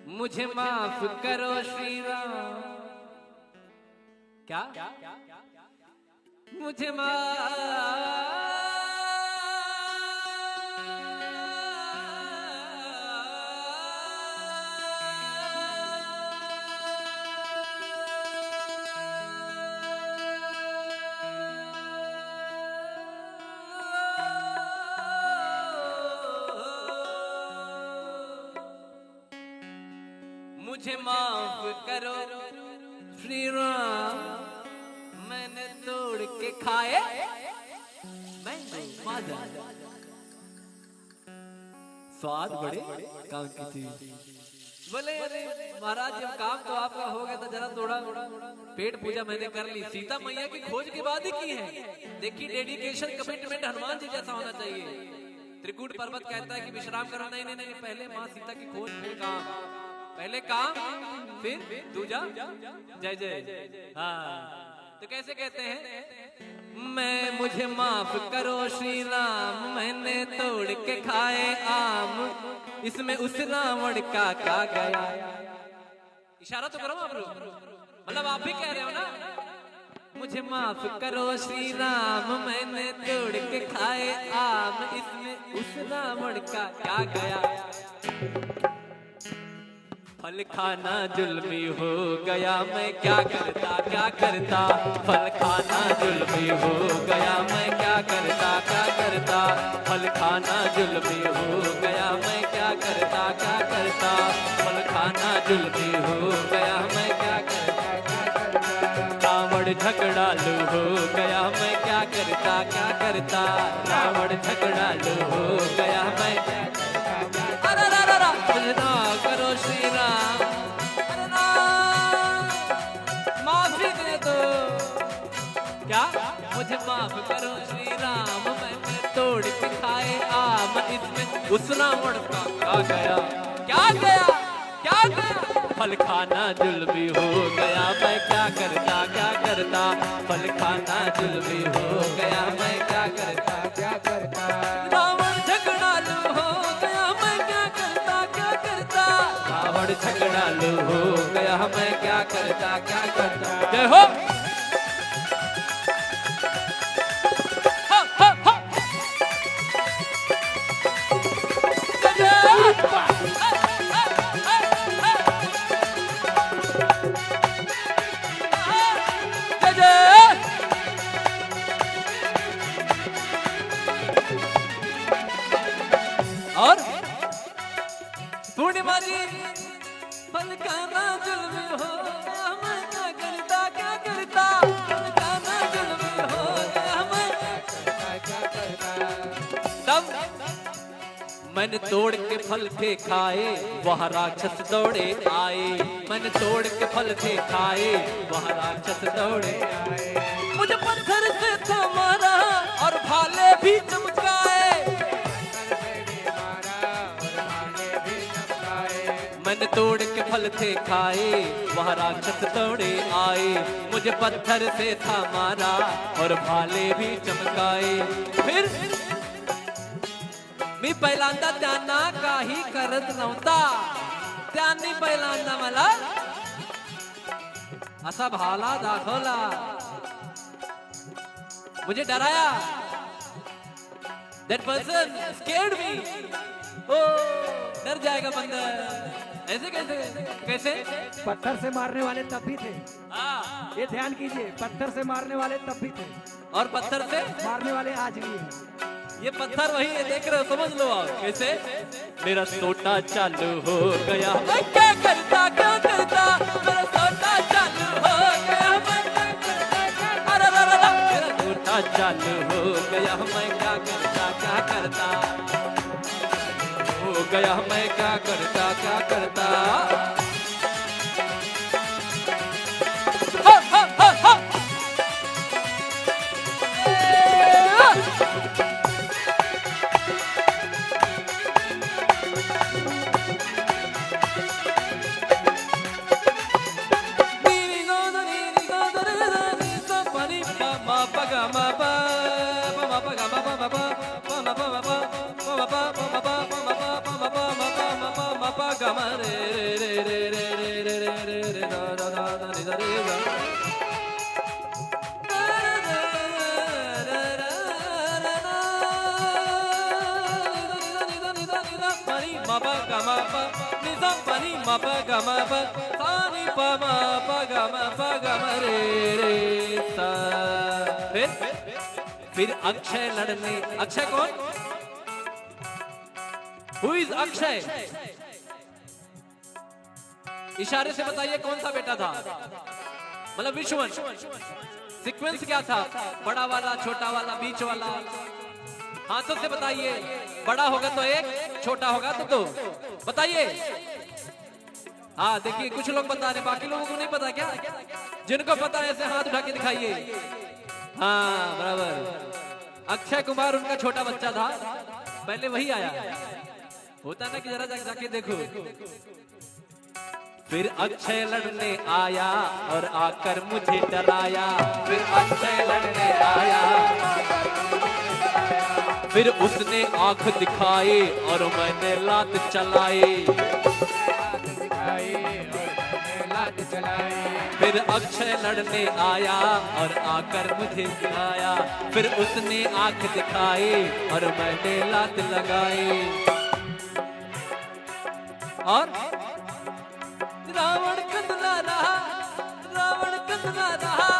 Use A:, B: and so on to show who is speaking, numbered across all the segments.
A: मुझे माफ करो श्री राम। क्या मुझे मुझे माफ करो श्री राम। मैंने तोड़ के खाए मैंगो माजा। स्वाद बड़े काम की चीज। बोले महाराज जब काम तो आपका हो गया था जरा थोड़ा पेट पूजा मैंने कर ली। सीता मैया की खोज के बाद ही की है। देखिए डेडिकेशन कमिटमेंट हनुमान जी जैसा होना चाहिए। त्रिकूट पर्वत कहता है कि विश्राम करो। नहीं नहीं नहीं, पहले माँ सीता की खोज फिर काम। पहले काम फिर दूजा जय जय। हाँ तो कैसे कहते हैं? मैं मुझे माफ करो श्री राम। मैंने तोड़ के खाए आम। इसमें उस रावण का क्या गया। इशारा तो करो आप लोग, मतलब आप भी कह रहे हो ना। मुझे माफ करो श्री राम। मैंने तोड़ के खाए आम। इसमें उस रावण का क्या गया। फल खाना जुल्मी हो गया। मैं क्या करता क्या करता। फल खाना जुल्मी हो गया। मैं क्या करता क्या करता। फल खाना जुल्मी हो गया। मैं क्या करता क्या करता। फल खाना जुल्मी हो गया। मैं क्या करता क्या करता। रावण झगड़ालू हो गया। मैं क्या करता क्या करता। रावण झगड़ालू हो गया। मैं क्या करो श्री राम। माफी दे दो। क्या मुझे माफ करो श्री राम। मैंने तोड़ के खाए आम। इसमें उस रावण का क्या गया क्या गया क्या गया। फल खाना जुल्मी हो गया। मैं क्या करता क्या करता। फल खाना जुल्मी हो गया। मैं क्या करता क्या करता। रावण झगड़ालू हो गया। मैं क्या करता क्या करता। रावण झगड़ालू हो गया। मैं क्या करता क्या करता। जय हो। और पूर्णिमा जी फल खाना जुल्मी हो गया। मैं क्या करता क्या करता। फल खाना जुल्मी हो गया। मैं क्या करता। तब मैंने तोड़ के फल थे खाए। वह राक्षस दौड़े आए। मैंने तोड़ के फल थे खाए। वह राक्षस दौड़े आए। मुझे पत्थर से था मारा और भाले भी चमकाए। मैंने तोड़ के फल थे खाए। वह राक्षस दौड़े आए। मुझे पत्थर से था मारा और भाले भी चमकाए। फिर मी पहिल्यांदा त्यांना काही करत नव्हता. त्यांनी पहिल्यांदा मला असा भाला दाखवला, मुझे डराया. That person scared me. Oh, डर जाएगा बंदर. ऐसे कैसे कैसे?
B: पत्थर से मारने वाले तब भी थे. ये ध्यान कीजिए, पत्थर से मारने वाले तब भी थे
A: और पत्थर से
B: मारने वाले आज भी हैं.
A: ये पत्थर वही है, देख रहे हो, समझ लो आप. कैसे? मेरा सोटा चालू हो गया, मैं क्या करता क्या करता. मेरा सोटा चालू हो गया, मैं क्या करता. अरे मेरा सोटा चालू हो गया, मैं क्या करता क्या करता. हो गया मैं क्या करता क्या करता. ग म प नि सा प नि म प ग म प सा नि प म प ग म प ग म रे रे सा। फिर अक्षय लड़ने, अक्षय कौन? Who is Akshay? इशारे से बताइए कौन सा बेटा था, मतलब विश्वन। सीक्वेंस क्या था? बड़ा वाला, छोटा वाला, बीच वाला? हाथों से बताइए। बड़ा होगा तो एक, छोटा होगा तो दो। बताइए। हाँ देखिए कुछ लोग बता रहे, बाकी लोगों को नहीं पता क्या? जिनको पता है ऐसे हाथ उठा के दिखाइए। हाँ बराबर। अक्षय कुमार उनका छोटा बच्चा था, पहले वही आया। होता ना कि जरा जाके देखो। फिर अक्षय लड़ने आया और आकर मुझे डराया। फिर अक्षय लड़ने आया, फिर उसने आंख दिखाई और मैंने लात चलाई। फिर अक्षय लड़ने आया और आकर मुझे गिराया। फिर उसने आंख दिखाई और मैंने लात लगाई। और रावण कतला रहा, रावण कतला रहा,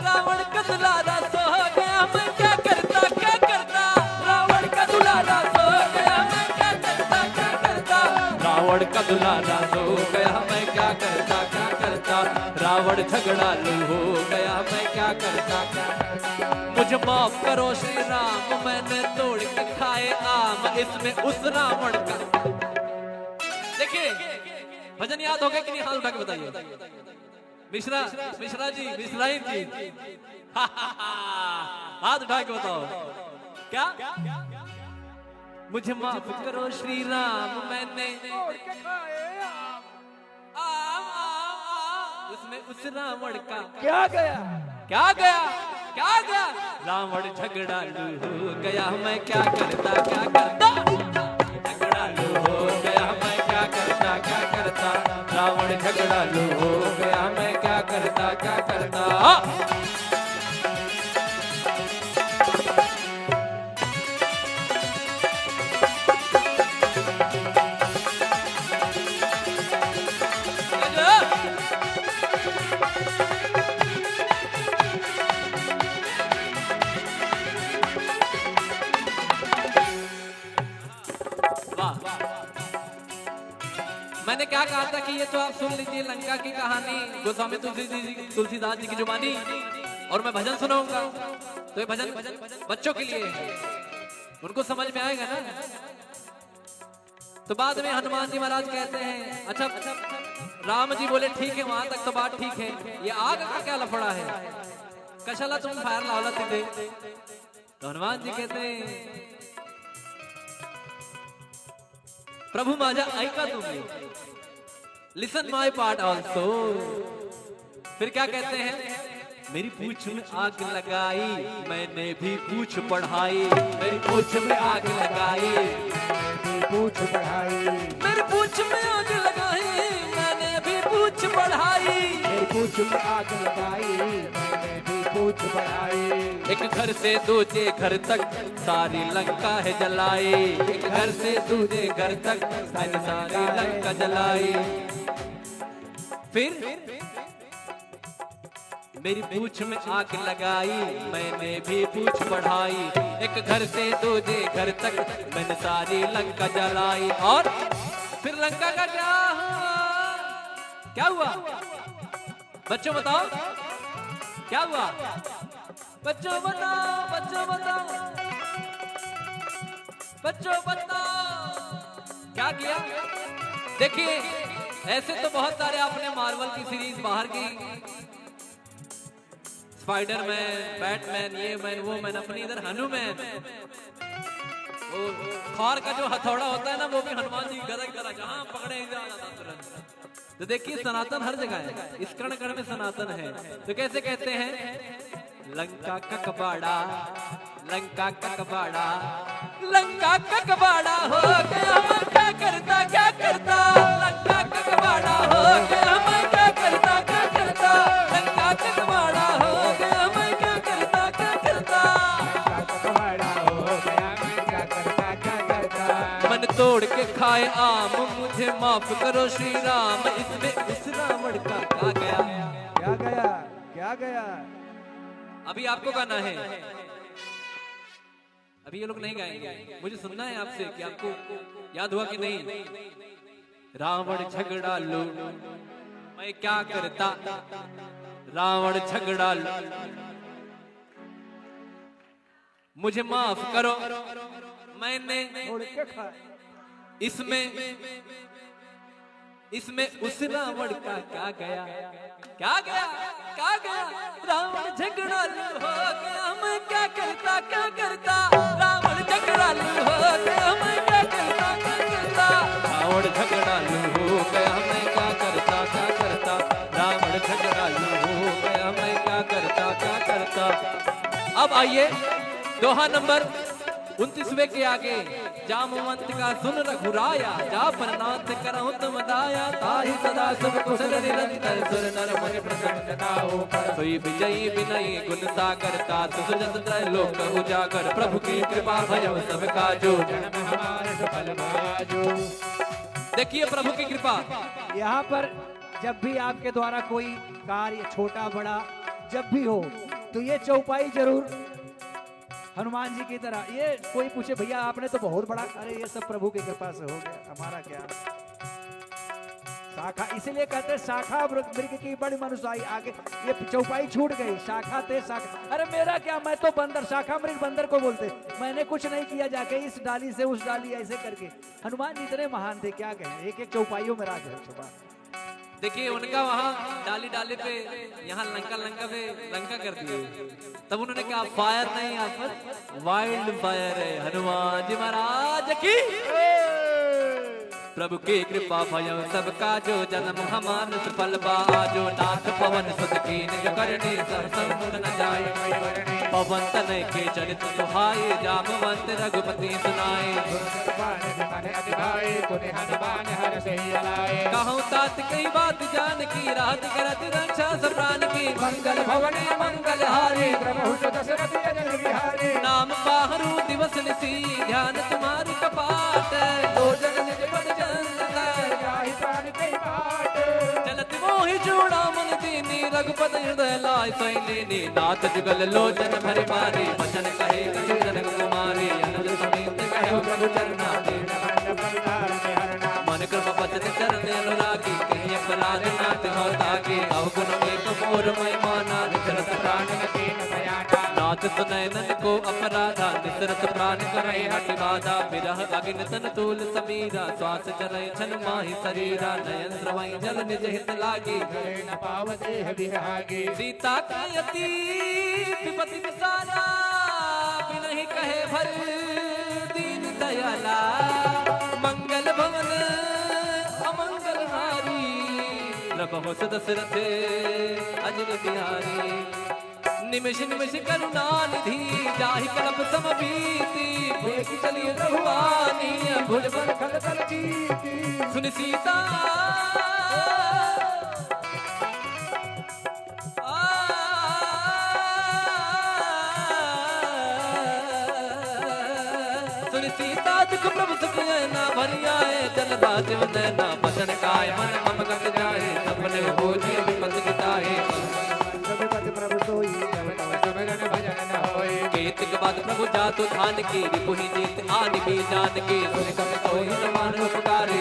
A: रावण कतला रहा, सो गया मैं क्या करता, क्या करता। रावण का दुलारा सो गया मैं क्या करता, क्या करता। रावण का दुलारा सो गया मैं क्या करता, क्या करता। रावण झगड़ालू हो गया मैं क्या करता, क्या करता। मुझे माफ करो श्री राम, मैंने तोड़ के खाए आम, इसमें उस रावण का। देखिए भजन याद हो गया कि नहीं? हाथ उठा के बताइए। मिश्रा, मिश्रा जी, मिश्राइन जी, हाथ उठा के बताओ क्या? मुझे माफ करो श्री राम, मैंने उसमें उस रावण का
B: क्या गया,
A: क्या गया, क्या गया। रावण झगड़ालू हो गया मैं क्या करता, क्या करता। झगड़ालू हो गया मैं क्या करता, क्या करता। रावण झगड़ालू हो गया मैं क्या करता, क्या करता। मैंने क्या कहा था कि ये तो आप सुन लीजिए लंका की कहानी, गोस्वामी तुलसीदास जी की जुबानी, और मैं भजन सुनाऊंगा। तो ये भजन बच्चों के लिए है, उनको समझ में आएगा ना। तो बाद में हनुमान जी महाराज कहते हैं, अच्छा राम जी बोले ठीक है, वहां तक तो बात ठीक है, ये आग का क्या लफड़ा है, कशाला तुम फायर लावला तिथे। तो हनुमान जी कहते हैं प्रभु माझा ऐका तुम्ही, लिसन माय पार्ट ऑल्सो। फिर क्या कहते हैं? मेरी पूछ में आग लगाई, मैंने भी पूछ बढ़ाई। मेरी पूछ में आग लगाई,
B: पूछ बढ़ाई।
A: मेरी पूछ में आग लगाई, मैंने भी पूछ बढ़ाई।
B: मेरी पूछ में आग लगाई, मैंने भी पूछ बढ़ाई।
A: एक घर से दूसरे घर तक सारी लंका है जलाई। एक घर से दूसरे घर तक मैंने सारी लंका जलाई। फिर मेरी पूछ में आग लगाई, मैंने भी पूछ बढ़ाई। एक घर से दूसरे घर तक मैंने सारी लंका जलाई। और फिर लंका का क्या हुआ? क्या हुआ बच्चों बताओ, क्या हुआ? बच्चों बताओ, बच्चों बताओ, बच्चों बताओ क्या किया? देखिए ऐसे तो बहुत सारे आपने मार्वल की सीरीज बाहर की, स्पाइडरमैन, बैटमैन, ये मैन वो मैन, अपनी इधर हनुमान, वो थॉर का जो हथौड़ा होता है ना, वो भी हनुमान जी गदा गदा जहां पकड़े आ जाता तुरंत। तो देखिए सनातन हर जगह है, इस कण कण में सनातन है। तो कैसे कहते हैं? लंका का कबाड़ा, लंका का कबाड़ा, लंका का कबाड़ा हो गया मैं क्या करता, क्या करता। लंका का कबाड़ा हो गया मैं क्या करता, क्या करता। लंका का कबाड़ा हो गया मैं क्या करता, क्या करता।
B: कबाड़ा हो गया मैं क्या करता, क्या करता।
A: मन तोड़ के खा खाए आम, मुझे माफ करो श्री राम, इसमें उस रावण का क्या गया?
B: क्या गया? क्या गया?
A: अभी आपको गाना है, अभी ये लोग नहीं गाएंगे, मुझे सुनना है आपसे कि आपको याद हुआ कि नहीं। रावण झगड़ा लो मैं क्या करता, रावण झगड़ा लो मुझे माफ करो, मैंने
B: छोड़ के खा।
A: इसमें उस रावण का क्या गया? क्या गया? क्या गया? रावण झगड़ा हो गया मैं क्या करता, क्या करता? रावण झगड़ा हो गया मैं क्या करता, क्या करता? रावण झगड़ा हो गया मैं क्या करता, क्या करता? रावण झगड़ा हो गया मैं क्या करता, क्या करता? अब आइए दोहा नंबर 29वें के आगे। जामवंत का सुन रघुराया, जा परनाथ करहु तुम दाया, ताहि सदा सुख कुशल निरंतर सुर नर मुनि प्रसन्नता हो पर। सोई विजयी विनयी गुण सागर, तात सुजस त्रैलोक उजागर, प्रभु की कृपा भजौ सब काजो, जन्म हमारे सफल भाजो। देखिए प्रभु की कृपा।
B: यहाँ पर जब भी आपके द्वारा कोई कार्य छोटा बड़ा जब भी हो तो ये चौपाई जरूर हनुमान जी की तरह। ये कोई पूछे भैया आपने तो बहुत बड़ा, अरे ये सब प्रभु की कृपा से हो गया, हमारा क्या। शाखा इसीलिए कहते हैं शाखा मृग की बड़ी मनुष्याई, आगे ये चौपाई छूट गई, शाखा थे शाखा। अरे मेरा क्या, मैं तो बंदर, शाखा मृग बंदर को बोलते, मैंने कुछ नहीं किया, जाके इस डाली से उस डाली ऐसे करके। हनुमान जी इतने महान थे, क्या कहें, एक एक चौपाइयों में राज है छुपा।
A: देखिए उनका वहां डाली डाली पे, यहाँ लंका लंका पे लंका कर दिए, तब उन्होंने कहा फायर नहीं, यहाँ पर वाइल्ड फायर है। हनुमान जी महाराज की प्रभु की कृपा भयं सबका जो, जन्म हमान सफल बाजो, नाथ पवन सुत कीन जो करने सब संत न जाए, पवन तनय के चरित सुहाए, जामवंत रघुपति सुनाए, कहूँ तात कई बात जान की, रात करत रक्षा सब प्राण की, मंगल भवन मंगल हारे, नाम पाहरू दिवस निसी, ध्यान तुम्हारी कपाट, दो जन निज पद चलत मोहि जोड़ा मन दीनी, रघुपत हृदय लाय सैलेनी, नाथ जुगल लोचन भरि मारी, वचन कहे कछु जनक कुमारी, अनुज समेत कहो प्रभु चरना मन कृपा बचन चरण अनुरागी, कहीं अपराध नाथ हो तागी, अवगुण एक मोर महिमा नाथ चरत प्राण नाथ सुनैनन को अपराधा, निसरत प्राण करे हटि बाधा, विरह अग्नि तन तूल समीरा, श्वास चरै छन माहि शरीरा, नयन स्रवै जल निज हित लागी, न पावते विरागी, सीता का यति विपति विसारा, बिनहि कहे भर दीन दयाला, मंगल भवन अमंगल हारी, प्रभु दशरथ अजर बिहारी, निमिष निमिष करुणा निधि, जाहि कलप सम बीती, भेख चलिए रघुवानी, भुज बल खल तल जीती, सुन सीता सुन सीता दुख प्रभु सुख ना भरियाए, जल राज नैना बचन काय, मन मम गत जाए, सपने बोझे विपत गिताए, केतिक बाद प्रभु जातु धान की, रिपुहि जीत आनि भी जान की, सुन कम कोहि समान उपकारी,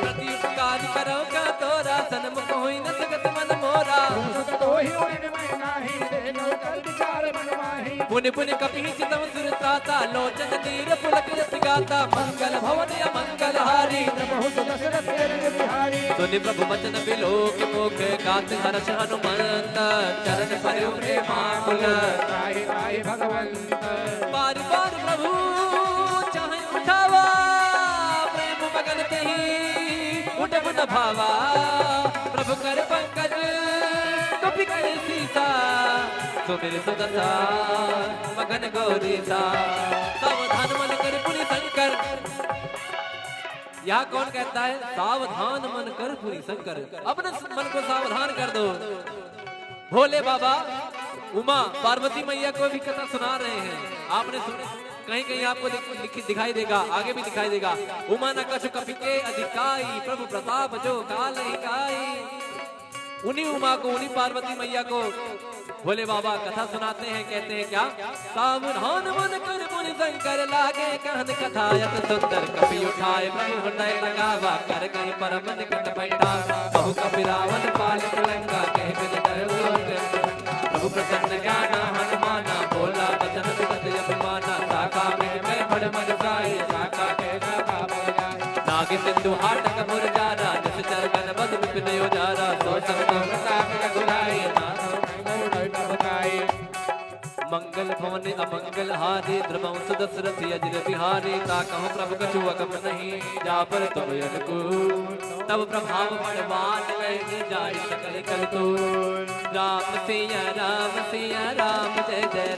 A: प्रति उपकार करो का तोरा, सन्मुख होई न सकत मन मोरा, पुनि पुनि कपि चितम सुर त्राता, लोचन तीर पुलक रस गाता, मंगल भवन अमंगल हारी, सुनि प्रभु वचन बिलोक मुख, गात हर्ष हनुमंत, चरण परे प्रेमाकुल, बार बार प्रभु चाहे उठावा, प्रेम मगन तही उठब न भावा, प्रभु कर पंकज कपि कर सीसा, सुमिर सुदशा मगन गौरीसा, सावधान मन कर पुनि शंकर। यहाँ कौन कहता है सावधान मन कर पुनि शंकर, अपने मन को सावधान कर दो। भोले बाबा उमा पार्वती मैया को भी कथा सुना रहे हैं, आपने सुने कहीं कहीं आपको दिखाई देगा, आगे भी दिखाई देगा। उमा न कछु कपि के अधिकाई, प्रभु प्रताप जो काल हिकाई। उन्हीं उमा को, उन्हीं पार्वती मैया को भोले बाबा कथा सुनाते हैं, कहते हैं क्या? सावधान मन कर मुनि शंकर लागे, कहन कथा यत सुंदर कपि उठाए, प्रभु हृदय लगावा कर कहीं परम निकट बैठा। बहु कपि रावण पालित लंका, कह बिन डर प्रभु प्रसन्न ज्ञाना हनुमाना, बोला बचन सुगत अभिमाना। साका में बड़ मन गाए, साका के साका बजाए। नाग सिंधु हाटक मुरझारा, निश्चर गण बद विपिन योजारा। सो संतो प्रताप रघुराई, मंगल भवन अमंगल हारी, द्रवंश दशरथी अजर बिहारी। ताकहु प्रभु कछु अगम नहीं, जा पर तुम अनुकूल। तब प्रभाव बड़वान लय, जाय सकल कल तो। राम सिया राम जय जय